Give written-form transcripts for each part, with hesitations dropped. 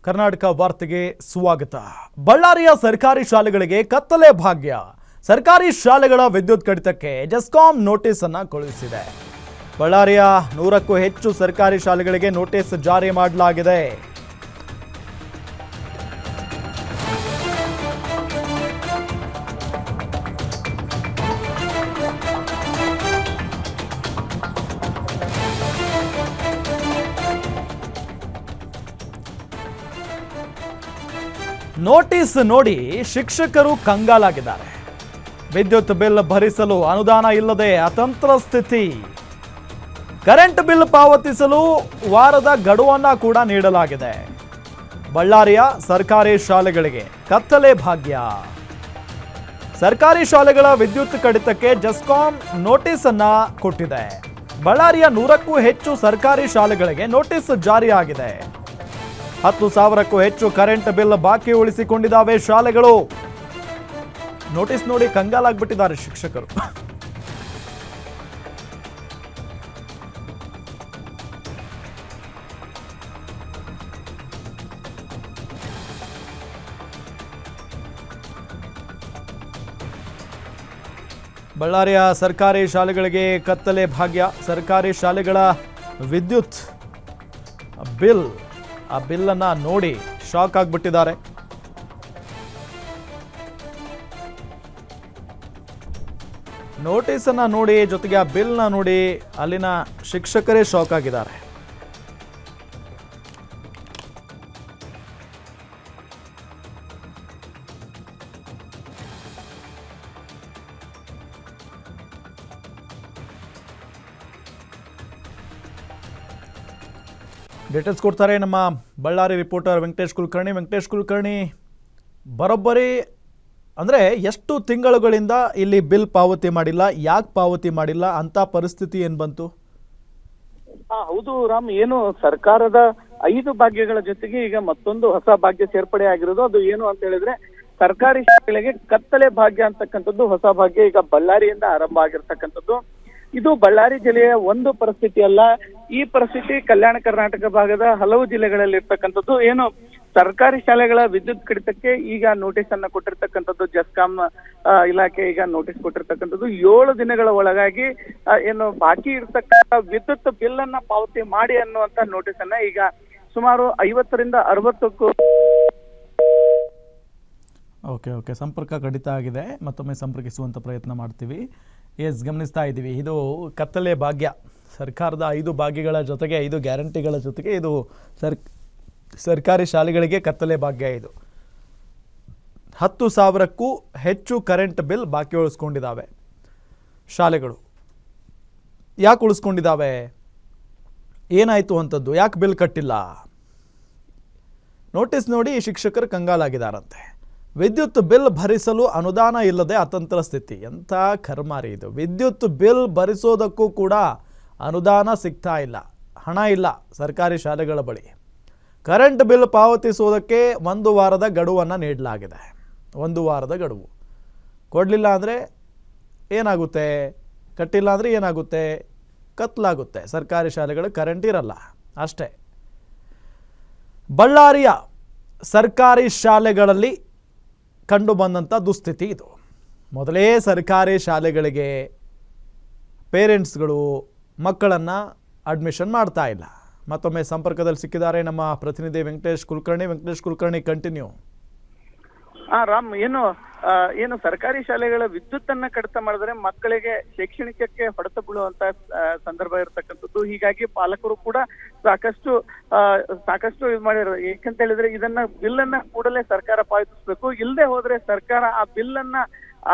ಕರ್ನಾಟಕ ವಾರ್ತೆಗೆ ಸ್ವಾಗತ. ಬಳ್ಳಾರಿಯ ಸರ್ಕಾರಿ ಶಾಲೆಗಳಿಗೆ ಕತ್ತಲೆ ಭಾಗ್ಯ. ಸರ್ಕಾರಿ ಶಾಲೆಗಳ ವಿದ್ಯುತ್ ಕಡಿತಕ್ಕೆ ಜೆಸ್ಕಾಂ ನೋಟಿಸ್ ಅನ್ನು ಕಳುಹಿಸಿದೆ. ಬಳ್ಳಾರಿಯ 100ಕ್ಕೂ ಹೆಚ್ಚು ಸರ್ಕಾರಿ ಶಾಲೆಗಳಿಗೆ ನೋಟಿಸ್ ಜಾರಿ ಮಾಡಲಾಗಿದೆ. ನೋಟಿಸ್ ನೋಡಿ ಶಿಕ್ಷಕರು ಕಂಗಾಲಾಗಿದ್ದಾರೆ. ವಿದ್ಯುತ್ ಬಿಲ್ ಭರಿಸಲು ಅನುದಾನ ಇಲ್ಲದೆ ಅತಂತ್ರ ಸ್ಥಿತಿ. ಕರೆಂಟ್ ಬಿಲ್ ಪಾವತಿಸಲು ವಾರದ ಗಡುವನ್ನ ಕೂಡ ನೀಡಲಾಗಿದೆ. ಬಳ್ಳಾರಿಯ ಸರ್ಕಾರಿ ಶಾಲೆಗಳಿಗೆ ಕತ್ತಲೆ ಭಾಗ್ಯ. ಸರ್ಕಾರಿ ಶಾಲೆಗಳ ವಿದ್ಯುತ್ ಕಡಿತಕ್ಕೆ ಜೆಸ್ಕಾಂ ನೋಟಿಸ್ ಅನ್ನ ಕೊಟ್ಟಿದೆ. ಬಳ್ಳಾರಿಯ 100ಕ್ಕೂ ಹೆಚ್ಚು ಸರ್ಕಾರಿ ಶಾಲೆಗಳಿಗೆ ನೋಟಿಸ್ ಜಾರಿಯಾಗಿದೆ. 10,000ಕ್ಕೂ ಹೆಚ್ಚು ಕರೆಂಟ್ ಬಿಲ್ ಬಾಕಿ ಉಳಿಸಿಕೊಂಡಿದ್ದಾವೆ ಶಾಲೆಗಳು. ನೋಟಿಸ್ ನೋಡಿ ಕಂಗಾಲಾಗ್ಬಿಟ್ಟಿದ್ದಾರೆ ಶಿಕ್ಷಕರು. ಬಳ್ಳಾರಿಯ ಸರ್ಕಾರಿ ಶಾಲೆಗಳಿಗೆ ಕತ್ತಲೆ ಭಾಗ್ಯ. ಸರ್ಕಾರಿ ಶಾಲೆಗಳ ವಿದ್ಯುತ್ ಬಿಲ್, ಆ ಬಿಲ್ಲನ್ನ ನೋಡಿ ಶಾಕ್ ಆಗಿಬಿಟ್ಟಿದ್ದಾರೆ. ನೋಟಿಸನ್ನು ನೋಡಿ, ಜೊತೆಗೆ ಆ ಬಿಲ್ನ ನೋಡಿ ಅಲ್ಲಿನ ಶಿಕ್ಷಕರೇ ಶಾಕ್ ಆಗಿದ್ದಾರೆ. ಡೀಟೇಲ್ಸ್ ಕೊಡ್ತಾರೆ ನಮ್ಮ ಬಳ್ಳಾರಿ ರಿಪೋರ್ಟರ್ ವೆಂಕಟೇಶ್ ಕುಲಕರ್ಣಿ. ವೆಂಕಟೇಶ್ ಕುಲಕರ್ಣಿ, ಬರೋಬ್ಬರಿ ಅಂದರೆ ಎಷ್ಟು ತಿಂಗಳುಗಳಿಂದ ಇಲ್ಲಿ ಬಿಲ್ ಪಾವತಿ ಮಾಡಿಲ್ಲ, ಯಾಕೆ ಪಾವತಿ ಮಾಡಿಲ್ಲ ಅಂತ ಪರಿಸ್ಥಿತಿ ಏನು ಬಂತು? ಹೌದು ರಾಮ್, ಏನು ಸರ್ಕಾರದ 5 ಭಾಗ್ಯಗಳ ಜೊತೆಗೆ ಈಗ ಮತ್ತೊಂದು ಹೊಸ ಭಾಗ್ಯ ಸೇರ್ಪಡೆ ಆಗಿರೋದು. ಅದು ಏನು ಅಂತ ಹೇಳಿದ್ರೆ ಸರ್ಕಾರಿ ಶಾಲೆಗಳಿಗೆ ಕತ್ತಲೆ ಭಾಗ್ಯ ಅಂತಕ್ಕಂಥದ್ದು ಹೊಸ ಭಾಗ್ಯ ಈಗ ಬಳ್ಳಾರಿಯಿಂದ ಆರಂಭ ಆಗಿರ್ತಕ್ಕಂಥದ್ದು. ಇದು ಬಳ್ಳಾರಿ ಜಿಲ್ಲೆಯ ಒಂದು ಪರಿಸ್ಥಿತಿ ಅಲ್ಲ, ಈ ಪರಿಸ್ಥಿತಿ ಕಲ್ಯಾಣ ಕರ್ನಾಟಕ ಭಾಗದ ಹಲವು ಜಿಲ್ಲೆಗಳಲ್ಲಿ ಇರ್ತಕ್ಕಂಥದ್ದು. ಏನು ಸರ್ಕಾರಿ ಶಾಲೆಗಳ ವಿದ್ಯುತ್ ಕಡಿತಕ್ಕೆ ಈಗ ನೋಟಿಸ್ ಅನ್ನ ಕೊಟ್ಟಿರ್ತಕ್ಕಂಥದ್ದು. ಜೆಸ್ಕಾಂ ಇಲಾಖೆ ಈಗ ನೋಟಿಸ್ ಕೊಟ್ಟಿರ್ತಕ್ಕಂಥದ್ದು. 7 ದಿನಗಳ ಒಳಗಾಗಿ ಏನು ಬಾಕಿ ಇರ್ತಕ್ಕಂಥ ವಿದ್ಯುತ್ ಬಿಲ್ ಅನ್ನ ಪಾವತಿ ಮಾಡಿ ಅನ್ನುವಂತ ನೋಟಿಸ್ ಅನ್ನ ಈಗ ಸುಮಾರು 50ರಿಂದ 60ಕ್ಕೂ. ಓಕೆ, ಸಂಪರ್ಕ ಕಡಿತ ಆಗಿದೆ. ಮತ್ತೊಮ್ಮೆ ಸಂಪರ್ಕಿಸುವಂಥ ಪ್ರಯತ್ನ ಮಾಡ್ತೀವಿ. ಗಮನಿಸ್ತಾ ಇದ್ದೀವಿ, ಇದು ಕತ್ತಲೆ ಭಾಗ್ಯ. ಸರ್ಕಾರದ 5 ಭಾಗ್ಯಗಳ ಜೊತೆಗೆ 5 ಗ್ಯಾರಂಟಿಗಳ ಜೊತೆಗೆ ಇದು ಸರ್ಕಾರಿ ಶಾಲೆಗಳಿಗೆ ಕತ್ತಲೆ ಭಾಗ್ಯ. ಇದು 10,000ಕ್ಕೂ ಹೆಚ್ಚು ಕರೆಂಟ್ ಬಿಲ್ ಬಾಕಿ ಉಳಿಸ್ಕೊಂಡಿದ್ದಾವೆ ಶಾಲೆಗಳು. ಯಾಕೆ ಉಳಿಸ್ಕೊಂಡಿದ್ದಾವೆ, ಏನಾಯಿತು ಅಂಥದ್ದು, ಯಾಕೆ ಬಿಲ್ ಕಟ್ಟಿಲ್ಲ? ನೋಟಿಸ್ ನೋಡಿ ಶಿಕ್ಷಕರು ಕಂಗಾಲಾಗಿದ್ದಾರಂತೆ. ವಿದ್ಯುತ್ ಬಿಲ್ ಭರಿಸಲು ಅನುದಾನ ಇಲ್ಲದೆ ಅತಂತ್ರ ಸ್ಥಿತಿ. ಎಂಥ ಕರ್ಮಾರಿ ಇದು. ವಿದ್ಯುತ್ ಬಿಲ್ ಭರಿಸೋದಕ್ಕೂ ಕೂಡ ಅನುದಾನ ಸಿಗ್ತಾ ಇಲ್ಲ, ಹಣ ಇಲ್ಲ ಸರ್ಕಾರಿ ಶಾಲೆಗಳ ಬಳಿ. ಕರೆಂಟ್ ಬಿಲ್ ಪಾವತಿಸೋದಕ್ಕೆ 1 ವಾರದ ಗಡುವನ್ನು ನೀಡಲಾಗಿದೆ. 1 ವಾರದ ಗಡುವು ಕೊಡಲಿಲ್ಲ ಅಂದರೆ ಏನಾಗುತ್ತೆ, ಕಟ್ಟಿಲ್ಲ ಅಂದರೆ ಏನಾಗುತ್ತೆ, ಕತ್ಲಾಗುತ್ತೆ. ಸರ್ಕಾರಿ ಶಾಲೆಗಳು ಕರೆಂಟ್ ಇರಲ್ಲ ಅಷ್ಟೇ. ಬಳ್ಳಾರಿಯ ಸರ್ಕಾರಿ ಶಾಲೆಗಳಲ್ಲಿ ಕಂಡು ಬಂದಂಥ ದುಸ್ಥಿತಿ ಇದು. ಮೊದಲೇ ಸರ್ಕಾರಿ ಶಾಲೆಗಳಿಗೆ ಪೇರೆಂಟ್ಸ್ಗಳು ಮಕ್ಕಳನ್ನು ಅಡ್ಮಿಷನ್ ಮಾಡ್ತಾ ಇಲ್ಲ. ಮತ್ತೊಮ್ಮೆ ಸಂಪರ್ಕದಲ್ಲಿ ಸಿಕ್ಕಿದ್ದಾರೆ ನಮ್ಮ ಪ್ರತಿನಿಧಿ ವೆಂಕಟೇಶ್ ಕುಲಕರ್ಣಿ. ವೆಂಕಟೇಶ್ ಕುಲಕರ್ಣಿ, ಕಂಟಿನ್ಯೂ. ರಾಮ್, ಏನು ಸರ್ಕಾರಿ ಶಾಲೆಗಳ ವಿದ್ಯುತ್ ಅನ್ನ ಕಡಿತ ಮಾಡಿದ್ರೆ ಮಕ್ಕಳಿಗೆ ಶೈಕ್ಷಣಿಕಕ್ಕೆ ಹೊಡೆತ ಬೀಳುವಂತ ಸಂದರ್ಭ ಇರತಕ್ಕಂಥದ್ದು. ಹೀಗಾಗಿ ಪಾಲಕರು ಕೂಡ ಸಾಕಷ್ಟು ಇದು ಮಾಡಿರೋ. ಏಕಂತ ಹೇಳಿದ್ರೆ ಇದನ್ನ ಬಿಲ್ ಅನ್ನ ಕೂಡಲೇ ಸರ್ಕಾರ ಪಾವತಿಸಬೇಕು, ಇಲ್ಲದೆ ಹೋದ್ರೆ ಸರ್ಕಾರ ಆ ಬಿಲ್ ಅನ್ನ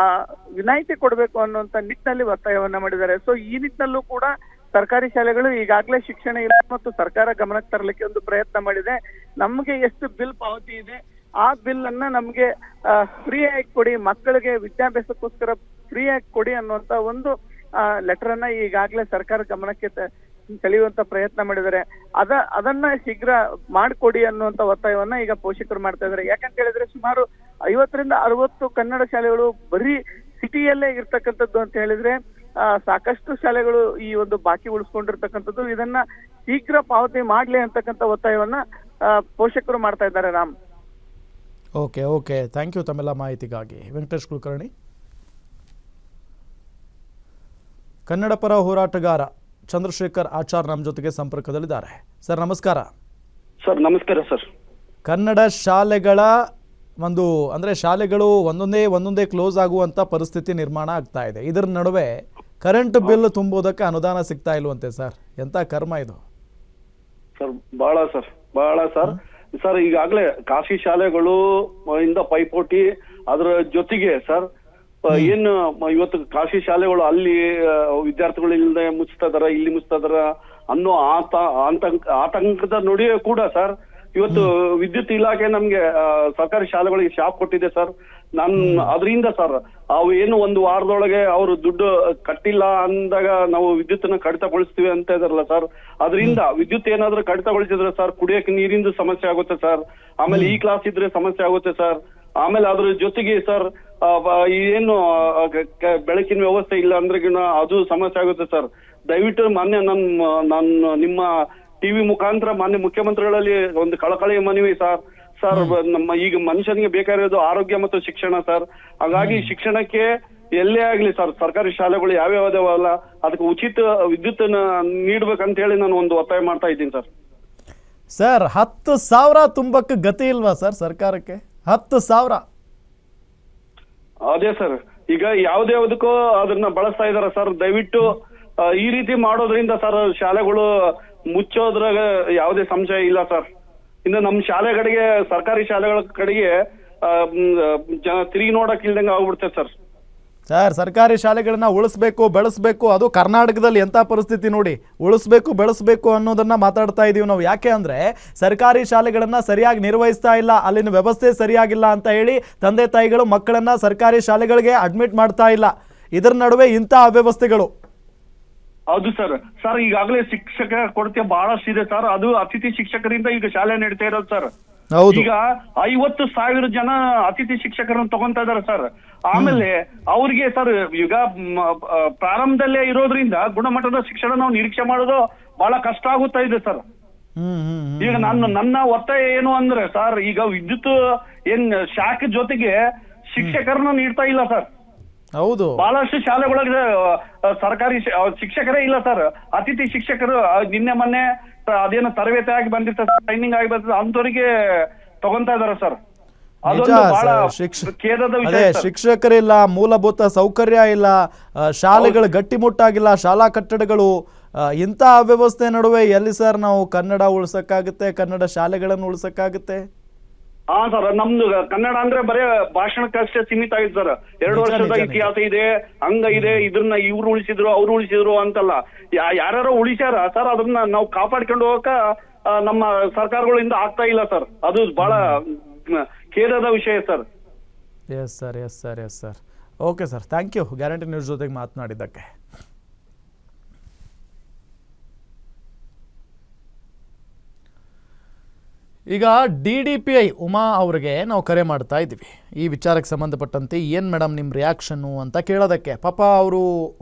ವಿನಾಯಿತಿ ಕೊಡಬೇಕು ಅನ್ನುವಂತ ನಿಟ್ಟಿನಲ್ಲಿ ಒತ್ತಾಯವನ್ನ ಮಾಡಿದ್ದಾರೆ. ಸೊ ಈ ನಿಟ್ಟಿನಲ್ಲೂ ಕೂಡ ಸರ್ಕಾರಿ ಶಾಲೆಗಳು ಈಗಾಗಲೇ ಶಿಕ್ಷಣ ಇಲಾಖೆ ಮತ್ತು ಸರ್ಕಾರ ಗಮನಕ್ಕೆ ತರಲಿಕ್ಕೆ ಒಂದು ಪ್ರಯತ್ನ ಮಾಡಿದೆ. ನಮಗೆ ಎಷ್ಟು ಬಿಲ್ ಪಾವತಿ ಇದೆ ಆ ಬಿಲ್ ಅನ್ನ ನಮ್ಗೆ ಫ್ರೀ ಆಗಿ ಕೊಡಿ, ಮಕ್ಕಳಿಗೆ ವಿದ್ಯಾಭ್ಯಾಸಕ್ಕೋಸ್ಕರ ಫ್ರೀ ಆಗಿ ಕೊಡಿ ಅನ್ನುವಂತ ಒಂದು ಲೆಟರ್ ಅನ್ನ ಈಗಾಗಲೇ ಸರ್ಕಾರ ಗಮನಕ್ಕೆ ಸೆಳೆಯುವಂತ ಪ್ರಯತ್ನ ಮಾಡಿದ್ದಾರೆ. ಅದನ್ನ ಶೀಘ್ರ ಮಾಡಿಕೊಡಿ ಅನ್ನುವಂತ ಒತ್ತಾಯವನ್ನ ಈಗ ಪೋಷಕರು ಮಾಡ್ತಾ ಇದ್ದಾರೆ. ಯಾಕಂತ ಹೇಳಿದ್ರೆ ಸುಮಾರು 50ರಿಂದ 60 ಕನ್ನಡ ಶಾಲೆಗಳು ಬರೀ ಸಿಟಿಯಲ್ಲೇ ಇರ್ತಕ್ಕಂಥದ್ದು ಅಂತ ಹೇಳಿದ್ರೆ ಸಾಕಷ್ಟು ಶಾಲೆಗಳು ಈ ಒಂದು ಬಾಕಿ ಉಳಿಸ್ಕೊಂಡಿರ್ತಕ್ಕಂಥದ್ದು. ಇದನ್ನ ಶೀಘ್ರ ಪಾವತಿ ಮಾಡ್ಲಿ ಅಂತಕ್ಕಂಥ ಒತ್ತಾಯವನ್ನ ಪೋಷಕರು ಮಾಡ್ತಾ ಇದ್ದಾರೆ Ram. Okay okay, thank you ತಮ್ಮೆಲ್ಲ ಮಾಹಿತಿಗಾಗಿ. ವೆಂಕಟೇಶ್ ಕುಲಕರ್ಣಿ, ಕನ್ನಡ ಪರ ಹೋರಾಟಗಾರ ಚಂದ್ರಶೇಖರ್ ಆಚಾರ್ ನಮ್ಮ ಜೊತೆಗೆ ಸಂಪರ್ಕದಲ್ಲಿದ್ದಾರೆ. ಸರ್ ನಮಸ್ಕಾರ. ಸರ್ ನಮಸ್ಕಾರ ಸರ್. ಕನ್ನಡ ಶಾಲೆಗಳ ಶಾಲೆಗಳು ಒಂದೊಂದೇ ಕ್ಲೋಸ್ ಆಗುವಂಥ ಪರಿಸ್ಥಿತಿ ನಿರ್ಮಾಣ ಆಗ್ತಾ ಇದೆ. ಇದರ ನಡುವೆ ಕರೆಂಟ್ ಬಿಲ್ ತುಂಬೋದಕ್ಕೆ ಅನುದಾನ ಸಿಗ್ತಾ ಇಲ್ವಂತೆ ಸರ್. ಎಂಥ ಕರ್ಮ ಇದು ಸರ್. ಬಹಳ ಸರ್ ಈಗಾಗಲೇ ಖಾಸಗಿ ಶಾಲೆಗಳು ಇಂದ ಪೈಪೋಟಿ, ಅದರ ಜೊತೆಗೆ ಸರ್ ಏನು ಇವತ್ತು ಖಾಸಗಿ ಶಾಲೆಗಳು ಅಲ್ಲಿ ವಿದ್ಯಾರ್ಥಿಗಳು ಇಲ್ಲದೆ ಮುಚ್ತಾ ಇದಾರ, ಇಲ್ಲಿ ಮುಚ್ತಾ ಇದಾರ ಅನ್ನೋ ಆತಂಕದ ನಡುವೆ ಕೂಡ ಸರ್ ಇವತ್ತು ವಿದ್ಯುತ್ ಇಲಾಖೆ ನಮ್ಗೆ ಸರ್ಕಾರಿ ಶಾಲೆಗಳಿಗೆ ಶಾಪ್ ಕೊಟ್ಟಿದೆ ಸರ್. ಅದರಿಂದ ಸರ್ ಅವು ಏನು ಒಂದು ವಾರದೊಳಗೆ ಅವರು ದುಡ್ಡು ಕಟ್ಟಿಲ್ಲ ಅಂದಾಗ ನಾವು ವಿದ್ಯುತ್ನ ಕಡಿತಗೊಳಿಸ್ತೀವಿ ಅಂತ ಇದಾರಲ್ಲ ಸರ್. ಅದರಿಂದ ವಿದ್ಯುತ್ ಏನಾದ್ರೂ ಕಡಿತಗೊಳಿಸಿದ್ರೆ ಸರ್ ಕುಡಿಯಕ್ಕೆ ನೀರಿಂದು ಸಮಸ್ಯೆ ಆಗುತ್ತೆ ಸರ್. ಆಮೇಲೆ ಈ ಕ್ಲಾಸ್ ಇದ್ರೆ ಸಮಸ್ಯೆ ಆಗುತ್ತೆ ಸರ್. ಆಮೇಲೆ ಅದ್ರ ಜೊತೆಗೆ ಸರ್ ಏನು ಬೆಳಕಿನ ವ್ಯವಸ್ಥೆ ಇಲ್ಲ ಅಂದ್ರೆ ಅದು ಸಮಸ್ಯೆ ಆಗುತ್ತೆ ಸರ್. ದಯವಿಟ್ಟು ಮಾನ್ಯ ನಾನು ನಿಮ್ಮ ಟಿವಿ ಮುಖಾಂತರ ಮಾನ್ಯ ಮುಖ್ಯಮಂತ್ರಿಗಳಲ್ಲಿ ಒಂದು ಕಳಕಳಿಯ ಮನವಿ ಸರ್. ನಮ್ಮ ಈಗ ಮನುಷ್ಯನಿಗೆ ಬೇಕಾಗಿರೋದು ಆರೋಗ್ಯ ಮತ್ತು ಶಿಕ್ಷಣ ಸರ್. ಹಾಗಾಗಿ ಶಿಕ್ಷಣಕ್ಕೆ ಎಲ್ಲೇ ಆಗ್ಲಿ ಸರ್ ಸರ್ಕಾರಿ ಶಾಲೆಗಳು ಯಾವ್ಯಾವಲ್ಲ ಅದಕ್ಕೆ ಉಚಿತ ವಿದ್ಯುತ್ ನೀಡ್ಬೇಕಂತ ಹೇಳಿ ನಾನು ಒಂದು ಒತ್ತಾಯ ಮಾಡ್ತಾ ಇದ್ದೀನಿ ಸರ್. ಸರ್ 10,000 ತುಂಬಕ್ಕೆ ಗತಿ ಇಲ್ವಾ ಸರ್ ಸರ್ಕಾರಕ್ಕೆ? 10,000. ಅದೇ ಸರ್, ಈಗ ಯಾವ್ದ್ಯಾವ್ದಕ್ಕೋ ಅದನ್ನ ಬಳಸ್ತಾ ಇದಾರ ಸರ್. ದಯವಿಟ್ಟು ಈ ರೀತಿ ಮಾಡೋದ್ರಿಂದ ಸರ್ ಶಾಲೆಗಳು ಮುಚ್ಚೋದ್ರಾಗ ಯಾವುದೇ ಸಂಶಯ ಇಲ್ಲ ಸರ್. ಇನ್ನು ನಮ್ಮ ಶಾಲೆಗಳಿಗೆ ಸರ್ಕಾರಿ ಶಾಲೆಗಳ ಕಡೆಗೆ ತಿರುಗಿ ನೋಡಕ್ ಇಲ್ದಂಗೆ ಆಗ್ಬಿಡ್ತೇವೆ ಸರ್. ಸರ್ಕಾರಿ ಶಾಲೆಗಳನ್ನ ಉಳಿಸ್ಬೇಕು ಬೆಳೆಸ್ಬೇಕು, ಅದು ಕರ್ನಾಟಕದಲ್ಲಿ ಎಂಥ ಪರಿಸ್ಥಿತಿ ನೋಡಿ, ಉಳಿಸ್ಬೇಕು ಬೆಳೆಸ್ಬೇಕು ಅನ್ನೋದನ್ನ ಮಾತಾಡ್ತಾ ಇದೀವಿ ನಾವು. ಯಾಕೆ ಅಂದರೆ ಸರ್ಕಾರಿ ಶಾಲೆಗಳನ್ನು ಸರಿಯಾಗಿ ನಿರ್ವಹಿಸ್ತಾ ಇಲ್ಲ, ಅಲ್ಲಿನ ವ್ಯವಸ್ಥೆ ಸರಿಯಾಗಿಲ್ಲ ಅಂತ ಹೇಳಿ ತಂದೆ ತಾಯಿಗಳು ಮಕ್ಕಳನ್ನ ಸರ್ಕಾರಿ ಶಾಲೆಗಳಿಗೆ ಅಡ್ಮಿಟ್ ಮಾಡ್ತಾ ಇಲ್ಲ. ಇದರ ನಡುವೆ ಇಂಥ ಅವ್ಯವಸ್ಥೆಗಳು. ಹೌದು ಸರ್ ಈಗಾಗಲೇ ಶಿಕ್ಷಕ ಕೊರತೆ ಬಹಳಷ್ಟು ಇದೆ ಸರ್. ಅದು ಅತಿಥಿ ಶಿಕ್ಷಕರಿಂದ ಈಗ ಶಾಲೆ ನಡೀತಾ ಇರೋದು ಸರ್. ಈಗ 50,000 ಜನ ಅತಿಥಿ ಶಿಕ್ಷಕರನ್ನು ತಗೊಂತಾ ಇದಾರೆ ಸರ್. ಆಮೇಲೆ ಅವ್ರಿಗೆ ಸರ್ ಈಗ ಪ್ರಾರಂಭದಲ್ಲೇ ಇರೋದ್ರಿಂದ ಗುಣಮಟ್ಟದ ಶಿಕ್ಷಣ ನಾವು ನಿರೀಕ್ಷೆ ಮಾಡೋದು ಬಹಳ ಕಷ್ಟ ಆಗುತ್ತಾ ಇದೆ ಸರ್. ಈಗ ನನ್ನ ಒತ್ತಾಯ ಏನು ಅಂದ್ರೆ ಸರ್, ಈಗ ವಿದ್ಯುತ್ ಶಾಖ ಜೊತೆಗೆ ಶಿಕ್ಷಕರನ್ನ ನೀಡ್ತಾ ಇಲ್ಲ ಸರ್. ಹೌದು, ಬಹಳಷ್ಟು ಶಾಲೆಗಳಿಗೆ ಸರ್ಕಾರಿ ಶಿಕ್ಷಕರೇ ಇಲ್ಲ ಸರ್. ಅತಿಥಿ ಶಿಕ್ಷಕರು ನಿನ್ನೆ ಮೊನ್ನೆ ಅದೇನು ತರಬೇತಿ ಆಗಿ ಬಂದಿರ್ತಾರೆ, ಟ್ರೈನಿಂಗ್ ಆಗಿ ಬಂದಿರ್ತಾರೆ, ಅಂತವರಿಗೆ ತಗೊಂತಾ ಇದಾರೆ ಸರ್. ಅದೊಂದು ಬಹಳ ಖೇದದ ವಿಷಯ. ಶಿಕ್ಷಕರಿಲ್ಲ, ಮೂಲಭೂತ ಸೌಕರ್ಯ ಇಲ್ಲ, ಶಾಲೆಗಳು ಗಟ್ಟಿಮುಟ್ಟಾಗಿಲ್ಲ, ಶಾಲಾ ಕಟ್ಟಡಗಳು. ಇಂಥ ಅವ್ಯವಸ್ಥೆ ನಡುವೆ ಎಲ್ಲಿ ಸರ್ ನಾವು ಕನ್ನಡ ಉಳಿಸಕ್ಕಾಗುತ್ತೆ, ಕನ್ನಡ ಶಾಲೆಗಳನ್ನು ಉಳಿಸಕ್ಕಾಗುತ್ತೆ? ಹಾ ಸರ್, ನಮ್ದು ಕನ್ನಡ ಅಂದ್ರೆ ಬರೇ ಭಾಷಣಕ್ಕಷ್ಟೇ ಸೀಮಿತ ಆಗಿದೆ ಸರ್. 2 ವರ್ಷದ ಇತಿಹಾಸ ಇದೆ, ಹಂಗ ಇದೆ, ಇದನ್ನ ಇವ್ರು ಉಳಿಸಿದ್ರು ಅವ್ರು ಉಳಿಸಿದ್ರು ಅಂತಲ್ಲ. ಯಾರ್ಯಾರೋ ಉಳಿಸ್ಯಾರ ಸರ್, ಅದನ್ನ ನಾವು ಕಾಪಾಡ್ಕೊಂಡು ಹೋಗಕ ನಮ್ಮ ಸರ್ಕಾರಗಳಿಂದ ಆಗ್ತಾ ಇಲ್ಲ ಸರ್. ಅದು ಬಹಳ ಖೇದದ ವಿಷಯ sir. Yes sir. Okay sir, thank you Guarantee News ಜೊತೆಗೆ ಮಾತನಾಡಿದ್ದಕ್ಕೆ. ಈಗ DDPI ಉಮಾ ಅವ್ರಿಗೆ ನಾವು ಕರೆ ಮಾಡ್ತಾ ಇದ್ದೀವಿ ಈ ವಿಚಾರಕ್ಕೆ ಸಂಬಂಧಪಟ್ಟಂತೆ. ಏನು ಮೇಡಮ್ ನಿಮ್ಮ ರಿಯಾಕ್ಷನ್ನು ಅಂತ ಕೇಳೋದಕ್ಕೆ. ಪಾಪ ಅವರು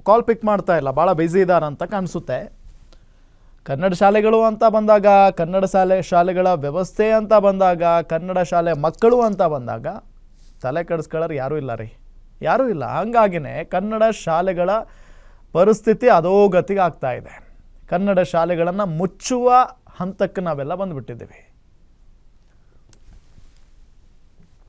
ಕಾಲ್ ಪಿಕ್ ಮಾಡ್ತಾ ಇಲ್ಲ, ಭಾಳ ಬ್ಯುಸಿ ಇದ್ದಾರೆ ಅಂತ ಕಾಣಿಸುತ್ತೆ. ಕನ್ನಡ ಶಾಲೆಗಳು ಅಂತ ಬಂದಾಗ, ಕನ್ನಡ ಶಾಲೆಗಳ ವ್ಯವಸ್ಥೆ ಅಂತ ಬಂದಾಗ, ಕನ್ನಡ ಶಾಲೆ ಮಕ್ಕಳು ಅಂತ ಬಂದಾಗ ತಲೆ ಕೆಡಿಸ್ಕೊಳ್ಳೋರು ಯಾರೂ ಇಲ್ಲ ರೀ, ಯಾರೂ ಇಲ್ಲ. ಹಂಗಾಗಿನೇ ಕನ್ನಡ ಶಾಲೆಗಳ ಪರಿಸ್ಥಿತಿ ಅಧೋಗತಿಗೆ ಆಗ್ತಾ ಇದೆ. ಕನ್ನಡ ಶಾಲೆಗಳನ್ನು ಮುಚ್ಚುವ ಹಂತಕ್ಕೆ ನಾವೆಲ್ಲ ಬಂದುಬಿಟ್ಟಿದ್ದೀವಿ.